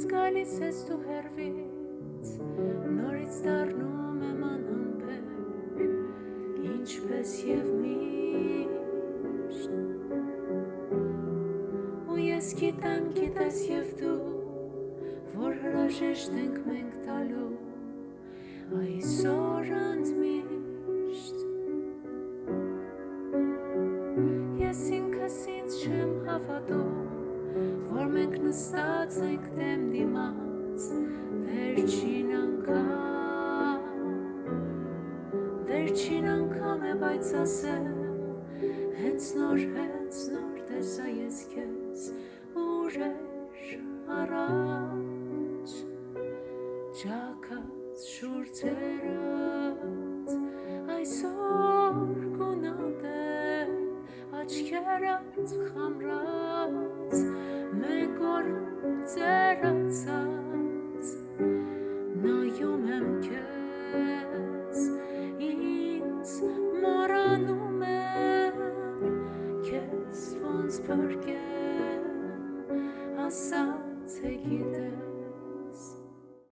գալիս ես դու հեռվից, նորից դառնում եմ անհամբեր, ինչպես և միշտ, ու ես գիտեմ, գիտես և դու, որ հրաժեշտ ենք մենք տալու, այսօր ընդմիշտ, ես ինքս ինձ չեմ հավատում, որ մենք նստած ենք դեմ դիմաց, վերջին անգամ է, բայց ասեմ, հենց նոր տեսա ես քեզ ուրեր առաջ, ջաքած շուրթերդ, այսօր գունատել, աչքերդ խամրած, մեկ օրում ծերացած, նայում եմ քեզ, ինձ մոռանում եմ, քեզ ոնց փրկեմ, ասած է գիտեմ,